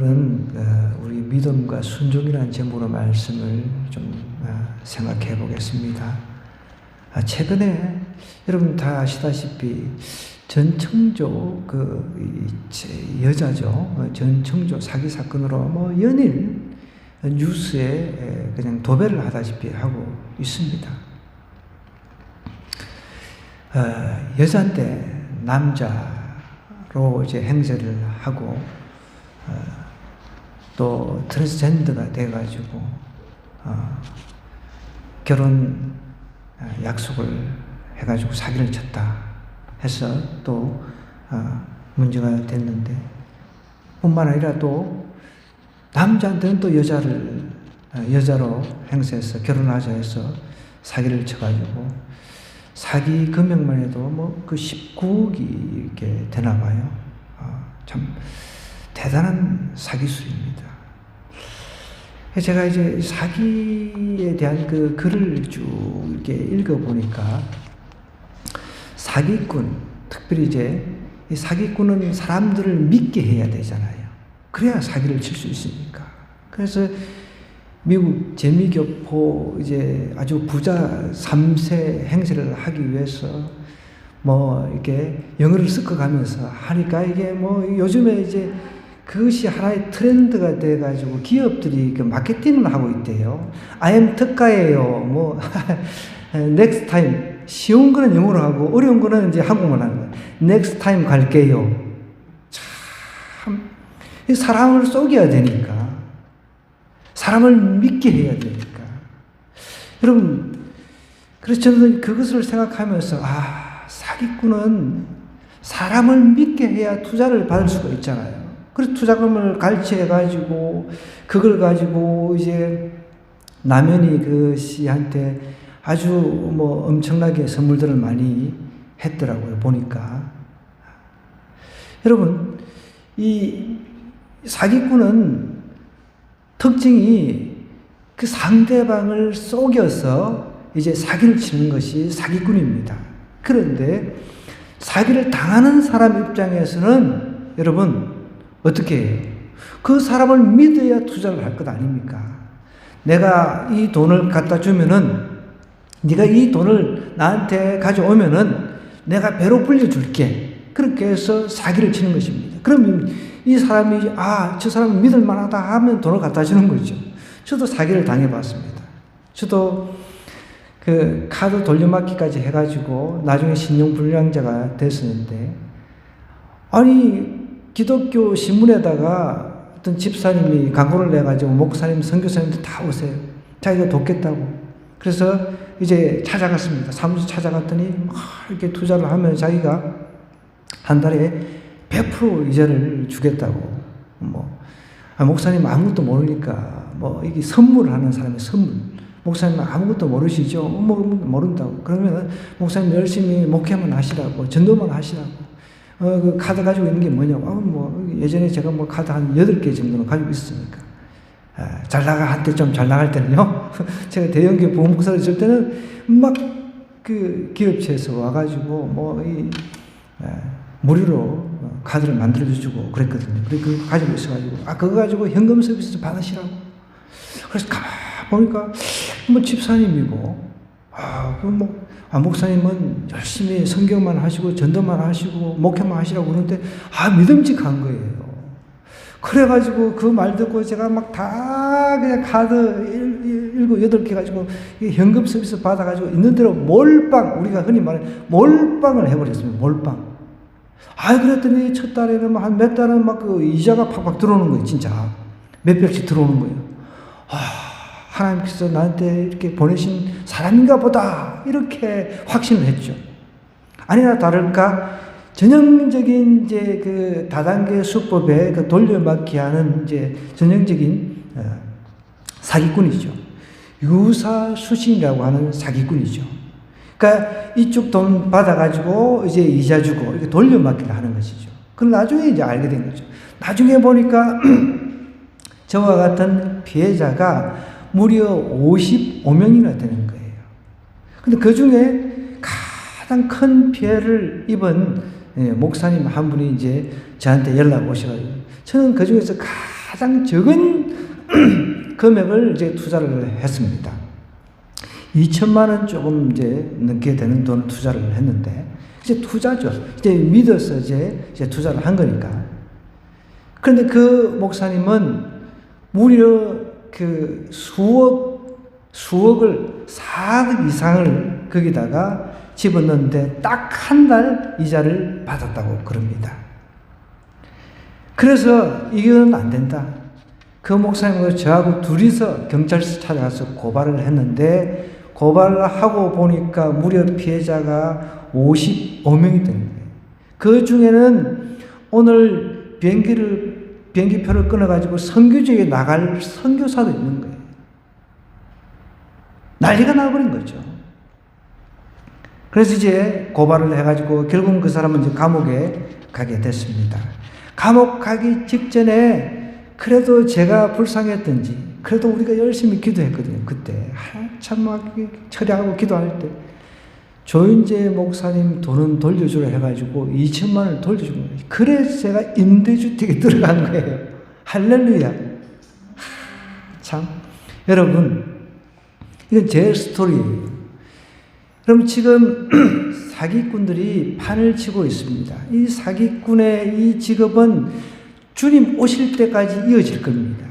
오늘은 우리 믿음과 순종이라는 제목으로 말씀을 좀 생각해 보겠습니다. 최근에 여러분 다 아시다시피 전청조 여자죠. 전청조 사기 사건으로 연일 뉴스에 그냥 도배를 하다시피 하고 있습니다. 여자인데 남자로 이제 행세를 하고 또 트랜스젠더가 돼가지고 결혼 약속을 해가지고 사기를 쳤다 해서 또 문제가 됐는데, 뿐만 아니라 또 남자한테는 또 여자로 행세해서 결혼하자 해서 사기를 쳐가지고 사기 금액만 해도 그 19억이 이렇게 되나 봐요. 참 대단한 사기수입니다. 제가 이제 사기에 대한 그 글을 쭉 이렇게 읽어보니까 사기꾼, 특별히 이제 이 사기꾼은 사람들을 믿게 해야 되잖아요. 그래야 사기를 칠 수 있으니까. 그래서 미국 재미교포 이제 아주 부자 3세 행세를 하기 위해서 이렇게 영어를 섞어가면서 하니까 이게 요즘에 이제 그것이 하나의 트렌드가 돼가지고 기업들이 그 마케팅을 하고 있대요. I am 특가예요. next time. 쉬운 거는 영어로 하고 어려운 거는 이제 한국말 하는 거예요. next time 갈게요. 참, 사람을 속여야 되니까. 사람을 믿게 해야 되니까. 여러분, 그래서 저는 그것을 생각하면서, 사기꾼은 사람을 믿게 해야 투자를 받을 수가 있잖아요. 그래서 투자금을 갈취해가지고, 그걸 가지고 이제 남편이 그 씨한테 아주 엄청나게 선물들을 많이 했더라고요, 보니까. 여러분, 이 사기꾼은 특징이 그 상대방을 속여서 이제 사기를 치는 것이 사기꾼입니다. 그런데 사기를 당하는 사람 입장에서는 여러분 어떻게 해요? 그 사람을 믿어야 투자를 할 것 아닙니까? 내가 이 돈을 갖다 주면은 네가 이 돈을 나한테 가져오면은 내가 배로 불려줄게. 그렇게 해서 사기를 치는 것입니다. 그러면 이 사람이 저 사람은 믿을 만하다 하면 돈을 갖다 주는 거죠. 저도 사기를 당해봤습니다. 저도 그 카드 돌려막기까지 해가지고 나중에 신용불량자가 됐었는데, 기독교 신문에다가 어떤 집사님이 광고를 내가지고 목사님, 선교사님들 다 오세요. 자기가 돕겠다고. 그래서 이제 찾아갔습니다. 사무실 찾아갔더니 이렇게 투자를 하면 자기가 한 달에 100% 이자를 주겠다고. 목사님 아무것도 모르니까 이게 선물을 하는 사람의 선물. 목사님 아무것도 모르시죠? 모른다고. 그러면 목사님 열심히 목회만 하시라고, 전도만 하시라고. 그 카드 가지고 있는 게 뭐냐고. 예전에 제가 카드 한 8개 정도는 가지고 있었으니까. 한때 좀 잘 나갈 때는요. 제가 대형교회 부목사를 줄 때는 그 기업체에서 와가지고 무료로 카드를 만들어주고 그랬거든요. 그거 가지고 있어가지고 그거 가지고 현금 서비스 받으시라고. 그래서 보니까 집사님이고 목사님은 열심히 성경만 하시고 전도만 하시고 목회만 하시라고 그러는데 믿음직한 거예요. 그래가지고 그 말 듣고 제가 다 그냥 카드 7, 8개 가지고 현금 서비스 받아가지고 있는 대로 몰빵, 우리가 흔히 말하는 몰빵을 해버렸습니다. 몰빵. 그랬더니 첫 달에는 한 몇 달은 그 이자가 팍팍 들어오는 거예요, 진짜. 몇백씩 들어오는 거예요. 하나님께서 나한테 이렇게 보내신 사람인가 보다, 이렇게 확신을 했죠. 아니나 다를까, 전형적인 이제 그 다단계 수법에 그 돌려막기 하는 이제 전형적인 사기꾼이죠. 유사수신이라고 하는 사기꾼이죠. 그러니까 이쪽 돈 받아가지고 이제 이자 주고 이렇게 돌려막기를 하는 것이죠. 그걸 나중에 이제 알게 된 거죠. 나중에 보니까 저와 같은 피해자가 무려 55명이나 되는 거예요. 근데 그 중에 가장 큰 피해를 입은 목사님 한 분이 이제 저한테 연락 오셔가지고, 저는 그 중에서 가장 적은 금액을 이제 투자를 했습니다. 2천만 원 조금 이제 넘게 되는 돈을 투자를 했는데, 이제 투자죠. 이제 믿어서 이제 투자를 한 거니까. 그런데 그 목사님은 무려 그 수억을 4억 이상을 거기다가 집어넣는데 딱 한 달 이자를 받았다고 그럽니다. 그래서 이건 안 된다. 그 목사님과 저하고 둘이서 경찰서 찾아가서 고발을 했는데, 고발을 하고 보니까 무려 피해자가 55명이 되는 거예요. 그 중에는 오늘 비행기표를 끊어가지고 선교지에 나갈 선교사도 있는 거예요. 난리가 나버린 거죠. 그래서 이제 고발을 해가지고 결국은 그 사람은 이제 감옥에 가게 됐습니다. 감옥 가기 직전에 그래도 제가 불쌍했던지, 그래도 우리가 열심히 기도했거든요. 그때 한참 막 처리하고 기도할 때 조인재 목사님 돈은 돌려주라 해가지고 2천만 원을 돌려준 거예요. 그래서 제가 임대주택에 들어간 거예요. 할렐루야. 참 여러분, 이건 제 스토리예요. 그럼 지금 사기꾼들이 판을 치고 있습니다. 이 사기꾼의 이 직업은 주님 오실 때까지 이어질 겁니다.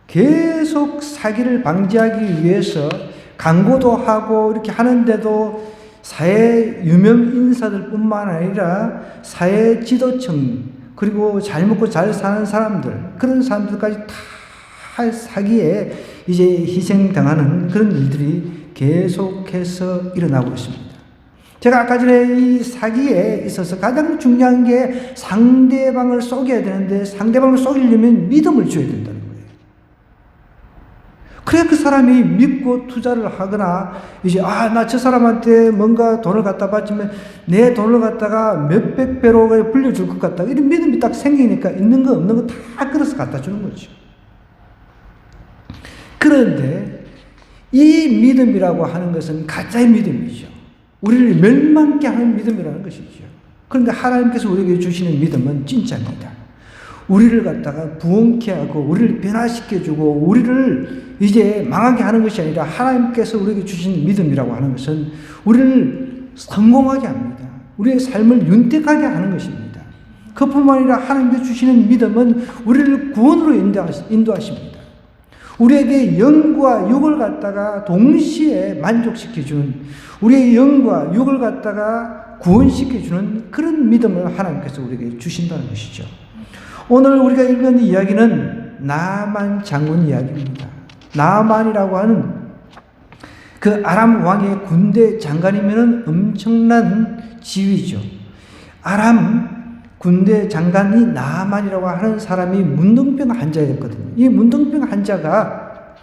계속 사기를 방지하기 위해서 광고도 하고 이렇게 하는데도 사회 유명 인사들 뿐만 아니라 사회 지도층, 그리고 잘 먹고 잘 사는 사람들, 그런 사람들까지 다 사기에 이제 희생당하는 그런 일들이 계속해서 일어나고 있습니다. 제가 아까 전에 이 사기에 있어서 가장 중요한 게 상대방을 속여야 되는데, 상대방을 속이려면 믿음을 줘야 된다는 거예요. 그래야 그 사람이 믿고 투자를 하거나, 이제 나 저 사람한테 뭔가 돈을 갖다 바치면 내 돈을 갖다가 몇백 배로 불려줄 것 같다, 이런 믿음이 딱 생기니까 있는 거 없는 거 다 끌어서 갖다 주는 거죠. 그런데 이 믿음이라고 하는 것은 가짜의 믿음이죠. 우리를 멸망케 하는 믿음이라는 것이죠. 그러니까 하나님께서 우리에게 주시는 믿음은 진짜입니다. 우리를 갖다가 부흥케 하고 우리를 변화시켜주고 우리를 이제 망하게 하는 것이 아니라, 하나님께서 우리에게 주신 믿음이라고 하는 것은 우리를 성공하게 합니다. 우리의 삶을 윤택하게 하는 것입니다. 그뿐만 아니라 하나님께서 주시는 믿음은 우리를 구원으로 인도하십니다. 우리에게 영과 육을 갖다가 동시에 만족시켜주는, 우리의 영과 육을 갖다가 구원시켜주는 그런 믿음을 하나님께서 우리에게 주신다는 것이죠. 오늘 우리가 읽은 이야기는 나만 장군 이야기입니다. 나만이라고 하는 그 아람 왕의 군대 장관이면 엄청난 지위죠. 아람 군대 장관이 나만이라고 하는 사람이 문둥병 환자였거든요. 이 문둥병 환자가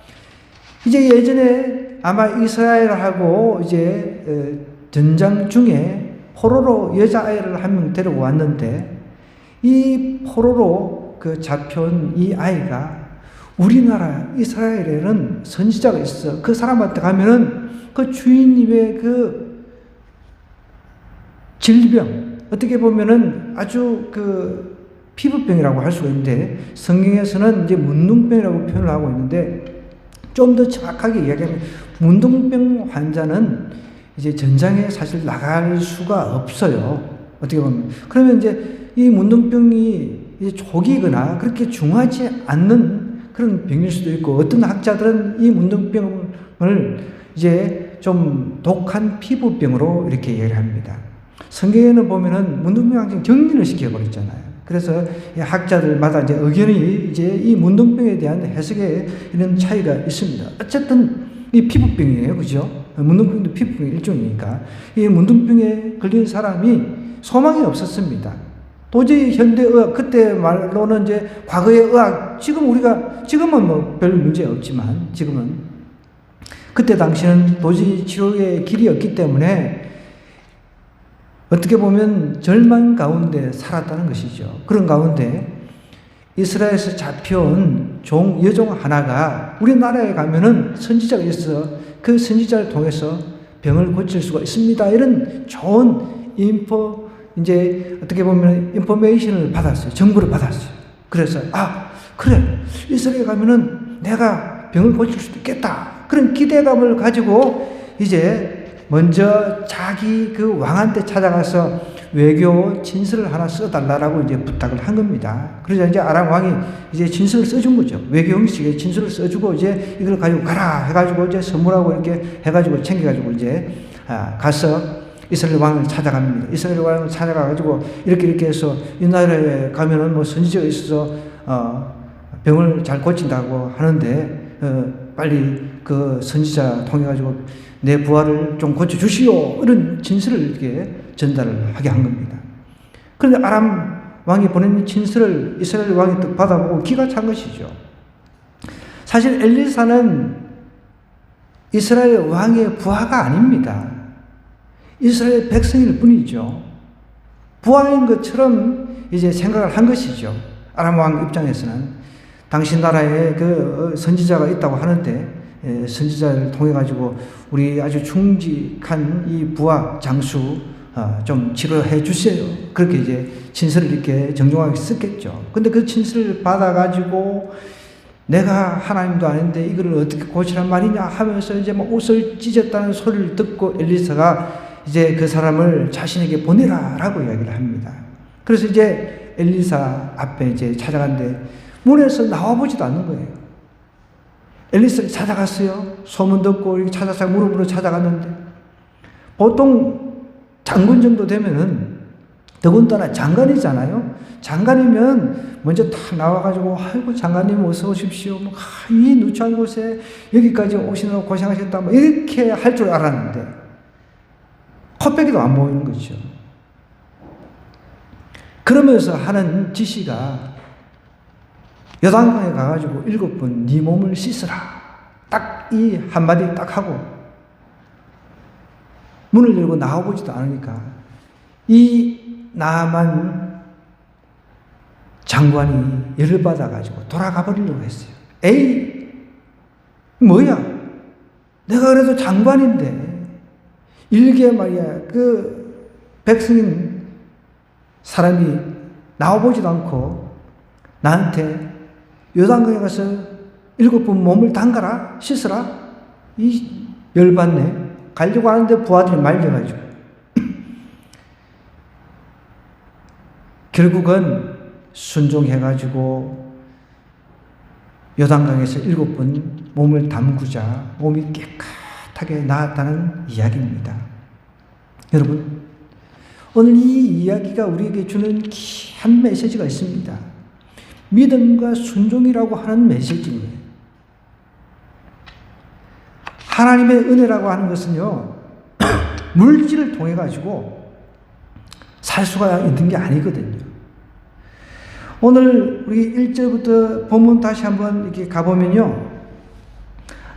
이제 예전에 아마 이스라엘하고 이제 전장 중에 포로로 여자아이를 한 명 데리고 왔는데, 이 포로로 그 잡혀온 이 아이가 우리나라 이스라엘에는 선지자가 있어. 그 사람한테 가면은 그 주인님의 그 질병, 어떻게 보면은 아주 그 피부병이라고 할 수가 있는데, 성경에서는 이제 문둥병이라고 표현을 하고 있는데, 좀 더 정확하게 이야기하면 문둥병 환자는 이제 전장에 사실 나갈 수가 없어요. 어떻게 보면. 그러면 이제 이 문둥병이 이제 초기거나 그렇게 중하지 않는 그런 병일 수도 있고, 어떤 학자들은 이 문둥병을 이제 좀 독한 피부병으로 이렇게 이해를 합니다. 성경에는 보면은 문둥병 항상 격리를 시켜버렸잖아요. 그래서 학자들마다 이제 의견이 이제 이 문둥병에 대한 해석에 이런 차이가 있습니다. 어쨌든 이 피부병이에요. 그죠? 문둥병도 피부병의 일종이니까. 이 문둥병에 걸린 사람이 소망이 없었습니다. 도저히 현대의학, 그때 말로는 이제 과거의 의학, 지금은 뭐 별 문제 없지만, 지금은 그때 당시는 도저히 치료의 길이 없기 때문에 어떻게 보면 절망 가운데 살았다는 것이죠. 그런 가운데 이스라엘에서 잡혀온 여종 하나가 우리나라에 가면은 선지자가 있어 그 선지자를 통해서 병을 고칠 수가 있습니다. 이런 좋은 이제 어떻게 보면 인포메이션을 받았어요. 정보를 받았어요. 그래서 그래, 이스라엘에 가면은 내가 병을 고칠 수도 있겠다. 그런 기대감을 가지고 이제 먼저 자기 그 왕한테 찾아가서 외교 진서를 하나 써달라고 이제 부탁을 한 겁니다. 그러자 이제 아람 왕이 이제 진서를 써준 거죠. 외교 형식의 진서를 써주고 이제 이걸 가지고 가라 해가지고 이제 선물하고 이렇게 해가지고 챙겨가지고 이제 가서 이스라엘 왕을 찾아갑니다. 이스라엘 왕을 찾아가가지고 이렇게 해서 이 나라에 가면은 뭐 선지자가 있어서 병을 잘 고친다고 하는데 빨리 그 선지자 통해가지고 내 부하를 좀 고쳐주시오. 이런 진술을 이렇게 전달을 하게 한 겁니다. 그런데 아람 왕이 보낸 진술을 이스라엘 왕이 또 받아보고 기가 찬 것이죠. 사실 엘리사는 이스라엘 왕의 부하가 아닙니다. 이스라엘 백성일 뿐이죠. 부하인 것처럼 이제 생각을 한 것이죠. 아람 왕 입장에서는 당신 나라에 그 선지자가 있다고 하는데 선지자를 통해 가지고 우리 아주 충직한 이 부하 장수 좀 치료해 주세요. 그렇게 이제 친서를 이렇게 정중하게 썼겠죠. 근데 그 친서를 받아 가지고 내가 하나님도 아닌데 이걸 어떻게 고치란 말이냐 하면서 이제 막 옷을 찢었다는 소리를 듣고 엘리사가 이제 그 사람을 자신에게 보내라라고 이야기를 합니다. 그래서 이제 엘리사 앞에 이제 찾아갔는데 문에서 나와보지도 않는 거예요. 엘리사를 찾아갔어요. 소문 듣고 이렇게 찾아서 무릎으로 찾아갔는데 보통 장군 정도 되면은 더군다나 장관이잖아요. 장관이면 먼저 딱 나와가지고 아이고 장관님 어서 오십시오. 뭐, 이 누추한 곳에 여기까지 오시느라 고생하셨다. 뭐 이렇게 할 줄 알았는데 코빼기도 안 보이는 거죠. 그러면서 하는 지시가 요단강에 가가지고 7번 네 몸을 씻으라. 딱 이 한마디 딱 하고 문을 열고 나와보지도 않으니까 이 나만 장관이 열을 받아가지고 돌아가 버리려고 했어요. 에이 뭐야 내가 그래도 장관인데 일개 말이야 그 백성인 사람이 나와보지도 않고 나한테 요단강에 가서 7번 몸을 담가라 씻으라 이 열받네. 가려고 하는데 부하들이 말려가지고 결국은 순종해가지고 요단강에서 7번 몸을 담그자 몸이 깨끗하게 나았다는 이야기입니다. 여러분 오늘 이 이야기가 우리에게 주는 귀한 메시지가 있습니다. 믿음과 순종이라고 하는 메시지입니다. 하나님의 은혜라고 하는 것은요 물질을 통해 가지고 살 수가 있는 게 아니거든요. 오늘 우리 1절부터 본문 다시 한번 이렇게 가보면요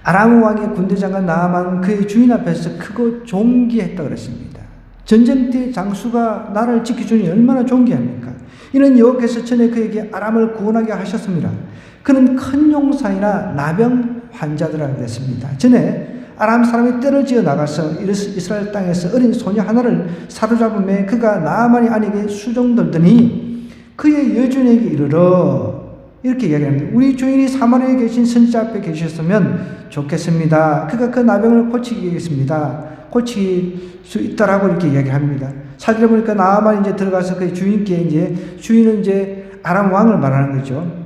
아람 왕의 군대장관 나아만 그의 주인 앞에서 크고 존귀했다 그랬습니다. 전쟁 장수가 나라를 지켜주니 얼마나 존귀합니까? 이는 여호와께서 전에 그에게 아람을 구원하게 하셨습니다. 그는 큰 용사이나 나병 환자들아 그랬습니다. 전에 아람 사람이 떼를 지어 나가서 이스라엘 땅에서 어린 소녀 하나를 사로잡음에 그가 나아만의 아내에게 수종들더니 그의 여주인에게 이르러 이렇게 이야기합니다. 우리 주인이 사마리아에 계신 선지자 앞에 계셨으면 좋겠습니다. 그가 그 나병을 고치겠습니다. 고칠 수 있다라고 이렇게 이야기합니다. 사절에 보니까 나아만이 이제 들어가서 그 주인께 이제 주인은 이제 아람 왕을 말하는 거죠.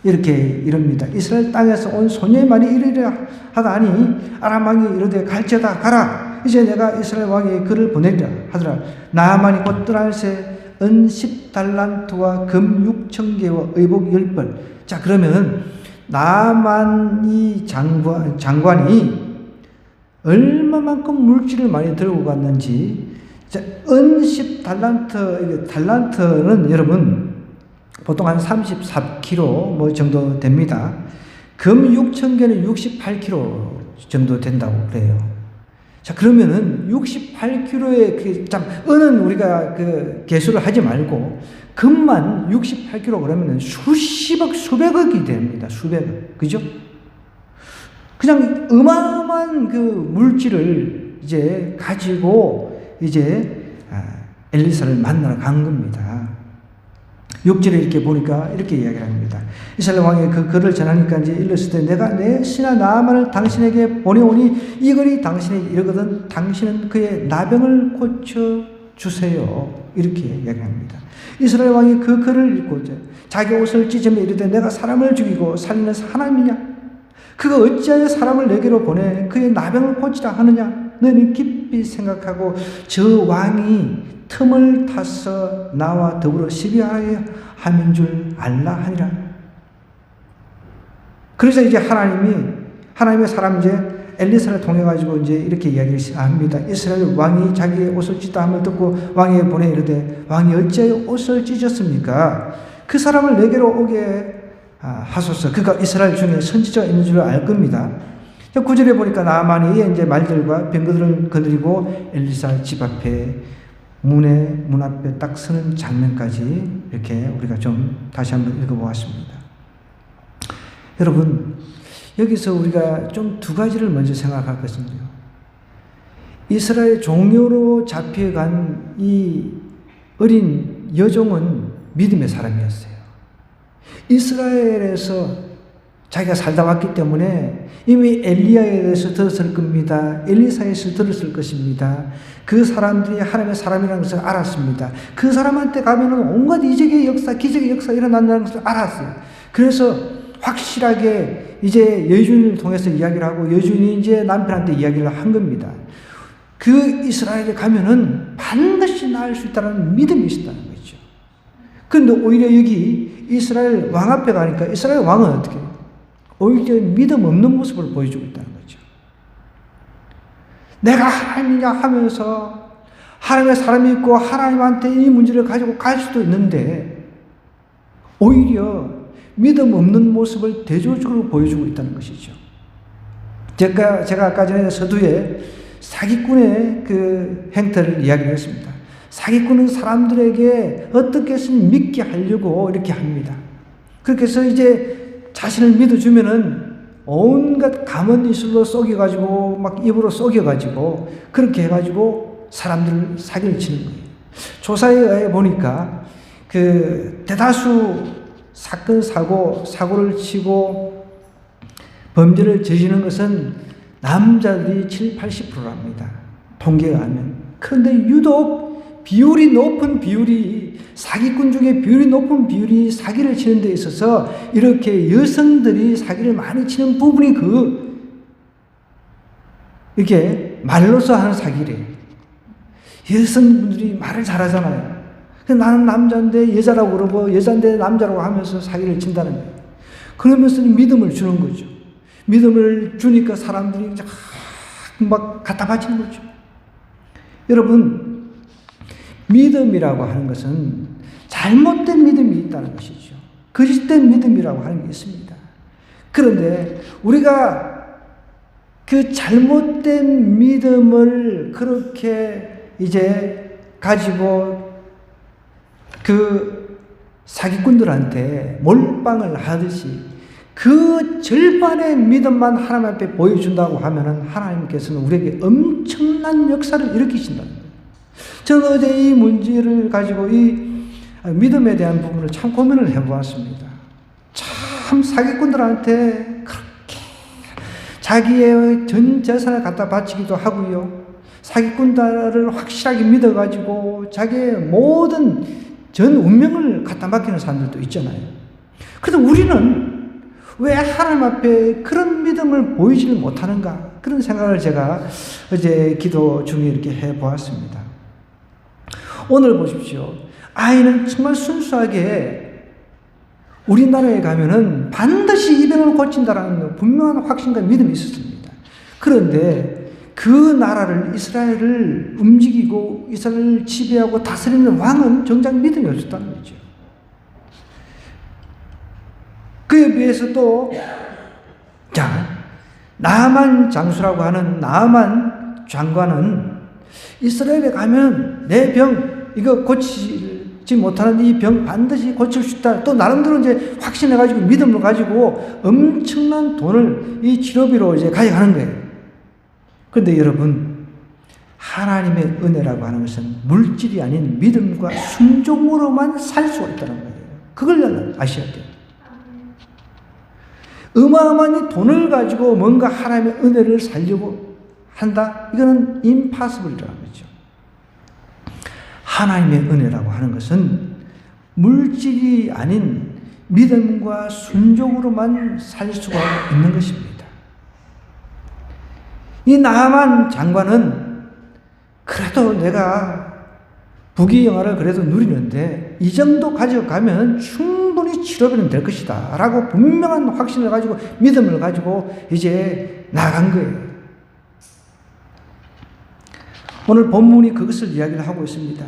이렇게 이릅니다. 이스라엘 땅에서 온 소녀의 말이 이르려 하다니 아람 왕이 이르되 갈지어다 가라. 이제 내가 이스라엘 왕에게 그를 보내리라 하더라. 나아만이 곧 떠날새 은 10달란트와 금 6,000개와 의복 10벌. 자 그러면 나아만이 장관이 얼마만큼 물질을 많이 들고 갔는지. 자, 은 10달란트, 달란트는 여러분 보통 한 34kg 뭐 정도 됩니다. 금 6,000개는 68kg 정도 된다고 그래요. 자, 그러면은 68kg의 은은 우리가 그 계수를 하지 말고 금만 68kg 그러면은 수십억, 수백억이 됩니다. 수백억. 그죠? 그냥 어마어마한 그 물질을 이제 가지고 이제 엘리사를 만나러 간 겁니다. 6절에 이렇게 보니까 이렇게 이야기를 합니다. 이스라엘 왕이 그 글을 전하니까 이제 일렀을 때 내가 내 신하 나아만을 당신에게 보내오니 이 글이 당신에게 이르거든 당신은 그의 나병을 고쳐 주세요. 이렇게 이야기합니다. 이스라엘 왕이 그 글을 읽고 이제 자기 옷을 찢으며 이르되 내가 사람을 죽이고 살리는 하나님이냐? 그가 어찌하여 사람을 내게로 보내 그의 나병을 고치라 하느냐? 너는 깊이 생각하고 저 왕이 틈을 타서 나와 더불어 시비하여 하는 줄 알라 하니라. 그래서 이제 하나님의 사람 이제 엘리사를 통해 가지고 이제 이렇게 이야기를 합니다. 이스라엘 왕이 자기의 옷을 찢다 함을 듣고 왕에게 보내 이르되 왕이 어찌하여 옷을 찢었습니까? 그 사람을 내게로 오게 하소서. 그가 이스라엘 중에 선지자가 있는 줄 알 겁니다. 9절에 보니까 나아만이 이제 말들과 병거들을 거느리고 엘리사 집 앞에 문 앞에 딱 서는 장면까지 이렇게 우리가 좀 다시 한번 읽어보았습니다. 여러분, 여기서 우리가 좀 두 가지를 먼저 생각할 것은요. 이스라엘 종료로 잡혀간 이 어린 여종은 믿음의 사람이었어요. 이스라엘에서 자기가 살다 왔기 때문에 이미 엘리야에 대해서 들었을 겁니다. 엘리사에서 들었을 것입니다. 그 사람들이 하나님의 사람이라는 것을 알았습니다. 그 사람한테 가면은 온갖 이적의 역사, 기적의 역사 일어난다는 것을 알았어요. 그래서 확실하게 이제 여주인을 통해서 이야기를 하고 여주인이 이제 남편한테 이야기를 한 겁니다. 그 이스라엘에 가면은 반드시 나을 수 있다는 믿음이 있었다는 거죠. 그런데 오히려 여기 이스라엘 왕 앞에 가니까 이스라엘 왕은 어떻게 해요? 오히려 믿음 없는 모습을 보여주고 있다는 거죠. 내가 하나님이냐 하면서 하나님의 사람이 있고 하나님한테 이 문제를 가지고 갈 수도 있는데 오히려 믿음 없는 모습을 대조적으로 보여주고 있다는 것이죠. 제가 아까 전에 서두에 사기꾼의 그 행태를 이야기했습니다. 사기꾼은 사람들에게 어떻게 해서든 믿게 하려고 이렇게 합니다. 그렇게 해서 이제 자신을 믿어주면은 온갖 감언이술로 속여가지고 막 입으로 속여가지고 그렇게 해가지고 사람들을 사기를 치는 거예요. 조사에 의해 보니까 그 대다수 사건 사고를 치고 범죄를 저지르는 것은 남자들이 70-80%랍니다. 통계가 하면. 그런데 유독 높은 비율이 사기꾼 중에 비율이 높은 비율이 사기를 치는 데 있어서 이렇게 여성들이 사기를 많이 치는 부분이 이렇게 말로서 하는 사기래요. 여성분들이 말을 잘하잖아요. 나는 남자인데 여자라고 그러고 여자인데 남자라고 하면서 사기를 친다는 거예요. 그러면서 믿음을 주는 거죠. 믿음을 주니까 사람들이 막 갖다 바치는 거죠. 여러분, 믿음이라고 하는 것은 잘못된 믿음이 있다는 것이죠. 거짓된 믿음이라고 하는 게 있습니다. 그런데 우리가 그 잘못된 믿음을 그렇게 이제 가지고 그 사기꾼들한테 몰빵을 하듯이 그 절반의 믿음만 하나님 앞에 보여준다고 하면은 하나님께서는 우리에게 엄청난 역사를 일으키신다는 거예요. 저는 어제 이 문제를 가지고 이 믿음에 대한 부분을 참 고민을 해보았습니다. 참 사기꾼들한테 그렇게 자기의 전 재산을 갖다 바치기도 하고요. 사기꾼들을 확실하게 믿어가지고 자기의 모든 전 운명을 갖다 맡기는 사람들도 있잖아요. 그런데 우리는 왜 하나님 앞에 그런 믿음을 보이지를 못하는가? 그런 생각을 제가 어제 기도 중에 이렇게 해보았습니다. 오늘 보십시오. 아이는 정말 순수하게 우리나라에 가면은 반드시 이 병을 고친다라는 분명한 확신과 믿음이 있었습니다. 그런데 그 나라를 이스라엘을 움직이고 이스라엘을 지배하고 다스리는 왕은 정작 믿음이 없었다는 거죠. 그에 비해서 또 나아만 장수라고 하는 나아만 장관은 이스라엘에 가면 내 병 이거 고치지 못하는 이 병 반드시 고칠 수 있다. 또 나름대로 이제 확신해가지고 믿음을 가지고 엄청난 돈을 이 치료비로 이제 가져가는 거예요. 그런데 여러분, 하나님의 은혜라고 하는 것은 물질이 아닌 믿음과 순종으로만 살 수가 있다는 거예요. 그걸 아셔야 돼요. 어마어마한 돈을 가지고 뭔가 하나님의 은혜를 살려고 한다? 이거는 impossible이라는 거죠. 하나님의 은혜라고 하는 것은 물질이 아닌 믿음과 순종으로만 살 수가 있는 것입니다. 이 나만 장관은 그래도 내가 부귀영화를 그래도 누리는데 이 정도 가져가면 충분히 치료비는 될 것이다 라고 분명한 확신을 가지고 믿음을 가지고 이제 나간 거예요. 오늘 본문이 그것을 이야기를 하고 있습니다.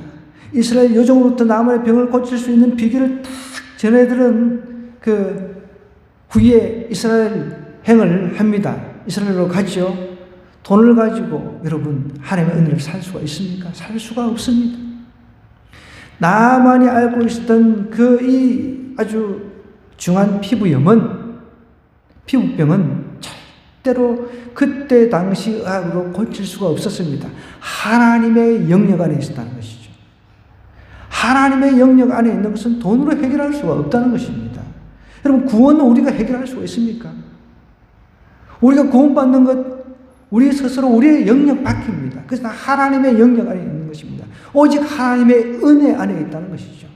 이스라엘 여종으로부터 나만의 병을 고칠 수 있는 비결을 딱 전해들은 그 후에 이스라엘 행을 합니다. 이스라엘로 가죠. 돈을 가지고 여러분 하나님의 은혜를 살 수가 있습니까? 살 수가 없습니다. 나만이 앓고 있었던 그 이 아주 중한 피부병은 절대로 그때 당시 의학으로 고칠 수가 없었습니다. 하나님의 영역 안에 있었다는 것이죠. 하나님의 영역 안에 있는 것은 돈으로 해결할 수가 없다는 것입니다. 여러분 구원은 우리가 해결할 수가 있습니까? 우리가 구원받는 것 우리 스스로 우리의 영역 밖입니다. 그래서 하나님의 영역 안에 있는 것입니다. 오직 하나님의 은혜 안에 있다는 것이죠.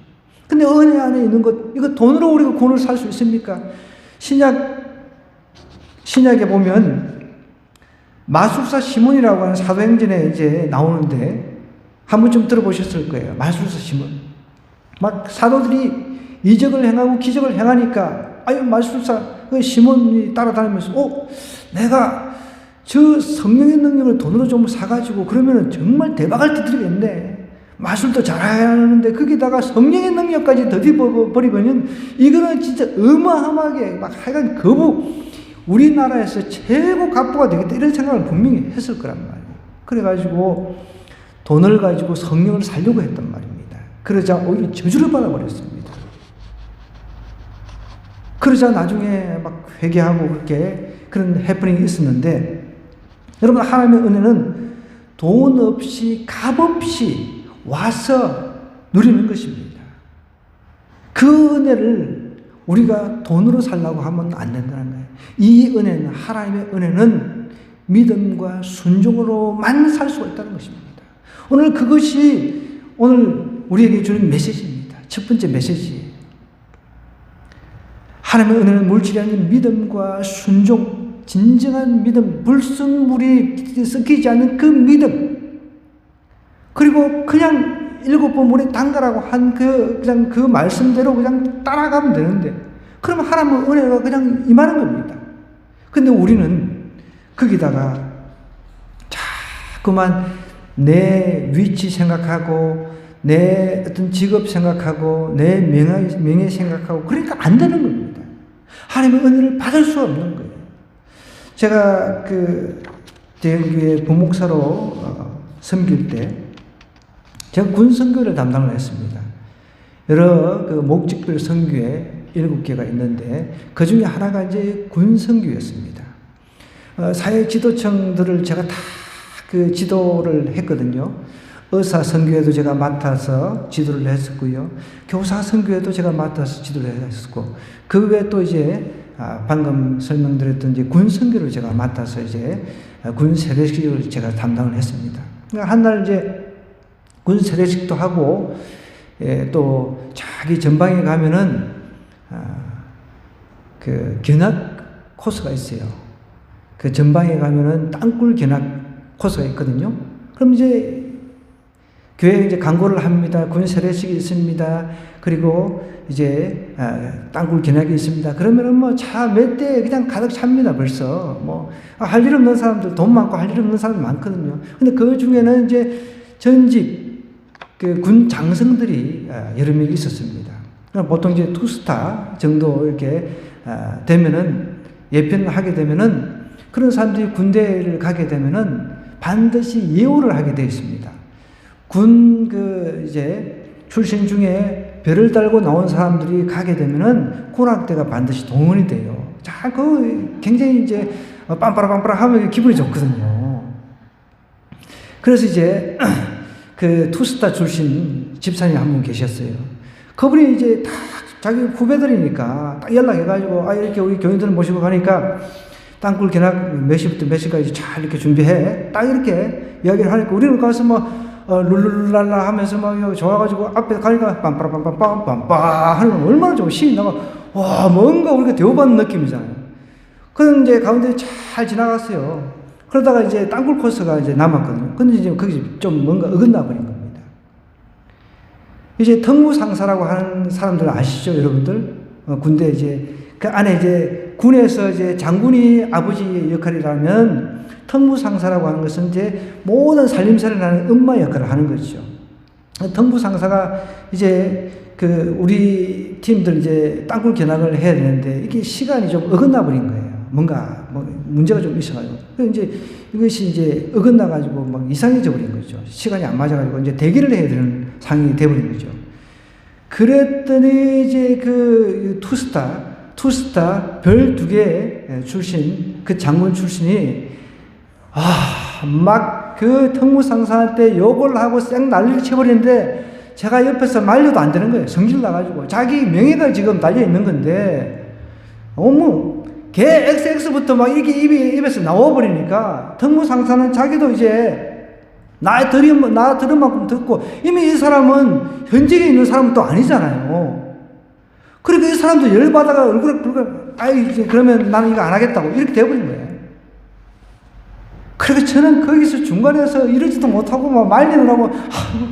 근데 은혜 안에 있는 것, 이거 돈으로 우리가 구원을 살 수 있습니까? 신약에 보면 마술사 시몬이라고 하는 사도행전에 이제 나오는데 한 번쯤 들어보셨을 거예요. 마술사 시몬. 막 사도들이 이적을 행하고 기적을 행하니까 아유 마술사 그 시몬이 따라다니면서 내가 저 성령의 능력을 돈으로 좀 사가지고 그러면은 정말 대박을 터뜨리겠네. 마술도 잘하는데 거기다가 성령의 능력까지 더디버리면 이거는 진짜 어마어마하게 막 하여간 우리나라에서 최고 갑부가 되겠다 이런 생각을 분명히 했을 거란 말이에요. 그래가지고 돈을 가지고 성령을 살려고 했단 말입니다. 그러자 오히려 저주를 받아버렸습니다. 그러자 나중에 막 회개하고 그렇게 그런 해프닝이 있었는데 여러분 하나님의 은혜는 돈 없이 값 없이 와서 누리는 것입니다. 그 은혜를 우리가 돈으로 살라고 하면 안 된다는 거예요. 이 은혜는 하나님의 은혜는 믿음과 순종으로만 살 수가 있다는 것입니다. 오늘 그것이 오늘 우리에게 주는 메시지입니다. 첫 번째 메시지. 하나님의 은혜는 물질이 아닌 믿음과 순종, 진정한 믿음, 불순물이 섞이지 않는 그 믿음. 그리고 그냥 7번 물에 담가라고 한 그냥 그 말씀대로 그냥 따라가면 되는데, 그러면 하나님의 은혜가 그냥 임하는 겁니다. 근데 우리는 거기다가 자꾸만 내 위치 생각하고, 내 어떤 직업 생각하고, 내 명예 생각하고, 그러니까 안 되는 겁니다. 하나님의 은혜를 받을 수 없는 거예요. 제가 대형교회 부목사로 섬길 때, 제가 군 선교를 담당을 했습니다. 여러 목적별 선교회 7개가 있는데, 그 중에 하나가 이제 군 선교였습니다. 사회 지도층들을 제가 다 지도를 했거든요. 의사 선교회도 제가 맡아서 지도를 했었고요. 교사 선교회도 제가 맡아서 지도를 했었고, 그 외에 또 이제 방금 설명드렸던 이제 군 선교를 제가 맡아서 이제 군 세례식을 제가 담당을 했습니다. 그러니까 한날 이제 군 세례식도 하고, 또 자기 전방에 가면은 그 견학 코스가 있어요. 그 전방에 가면은 땅굴 견학 코스가 있거든요. 그럼 이제 교회에 이제 광고를 합니다. 군 세례식이 있습니다. 그리고 이제 땅굴 견학이 있습니다. 그러면은 뭐 차 몇 대 그냥 가득 찹니다. 벌써 뭐 할 일 없는 사람들, 돈 많고 할 일 없는 사람들 많거든요. 근데 그 중에는 이제 전직 군 장성들이 여러 명이 있었습니다. 보통 이제 투스타 정도 이렇게 되면은 예편을 하게 되면은 그런 사람들이 군대를 가게 되면은 반드시 예우를 하게 되어 있습니다. 군 이제 출신 중에 별을 달고 나온 사람들이 가게 되면은 군악대가 반드시 동원이 돼요. 자, 굉장히 이제 빰빠라빰빠라 하면 기분이 좋거든요. 그래서 이제 투스타 출신 집사님 한 분 계셨어요. 그분이 이제 다 자기 후배들이니까 딱 연락해가지고, 이렇게 우리 교인들 모시고 가니까 땅굴 견학 몇 시부터 몇 시까지 잘 이렇게 준비해. 딱 이렇게 이야기를 하니까 우리는 가서 룰루랄라 하면서 좋아가지고 앞에 가니까 빰빠라빰빰빰빰빰 하는 거 얼마나 좀 신이 나가. 와, 뭔가 우리가 대우받는 느낌이잖아요. 그런 이제 가운데 잘 지나갔어요. 그러다가 이제 땅굴 코스가 이제 남았거든요. 근데 이제 거기 좀 뭔가 어긋나 버린 겁니다. 이제 특무상사라고 하는 사람들 아시죠, 여러분들? 군대 이제 그 안에 이제 군에서 이제 장군이 아버지의 역할이라면 특무상사라고 하는 것은 이제 모든 살림살이를 하는 엄마 역할을 하는 거죠. 특무상사가 이제 그 우리 팀들 이제 땅굴 견학을 해야 되는데 이게 시간이 좀 어긋나 버린 거예요. 뭔가 문제가 좀 있어가지고. 그래서 이제 이것이 이제 어긋나가지고 막 이상해져 버린 거죠. 시간이 안 맞아가지고 이제 대기를 해야 되는 상황이 돼버린 거죠. 그랬더니 이제 그 투스타 별 2개 출신, 그 장군 출신이 막 그 특무상사한테 욕을 하고 쌩 난리를 쳐버리는데 제가 옆에서 말려도 안 되는 거예요. 성질 나가지고. 자기 명예가 지금 달려있는 건데, 걔 XX부터 막 이렇게 입에서 나와버리니까 특무상사는 자기도 이제 나 들은 만큼 듣고, 이미 이 사람은 현직에 있는 사람은 또 아니잖아요. 그러니까 이 사람도 열받아가 얼굴에 이제 그러면 나는 이거 안 하겠다고 이렇게 돼버린 거예요. 그래서 저는 거기서 중간에서 이러지도 못하고 막 말리느라고,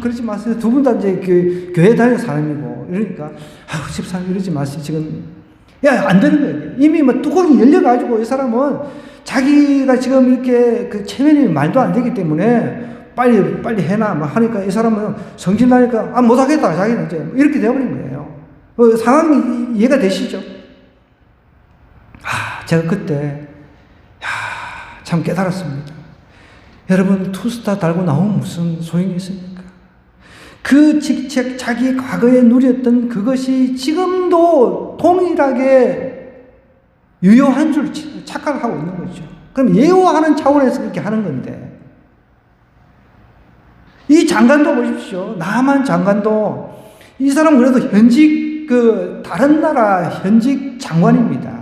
그러지 마세요. 두 분 다 이제 교회 다니는 사람이고, 이러니까, 집사님 이러지 마세요. 지금, 안 되는 거예요. 이미 뚜껑이 열려가지고 이 사람은 자기가 지금 이렇게 그 체면이 말도 안 되기 때문에 빨리 해놔. 하니까 이 사람은 성질 나니까, 못하겠다. 자기는 이제 이렇게 되어버린 거예요. 상황이 이해가 되시죠? 제가 그때, 참 깨달았습니다. 여러분, 투스타 달고 나오면 무슨 소용이 있습니까? 그 직책, 자기 과거에 누렸던 그것이 지금도 동일하게 유효한 줄 착각하고 있는 거죠. 그럼 예우하는 차원에서 그렇게 하는 건데, 이 장관도 보십시오. 남한 장관도, 이 사람 그래도 현직, 다른 나라 현직 장관입니다.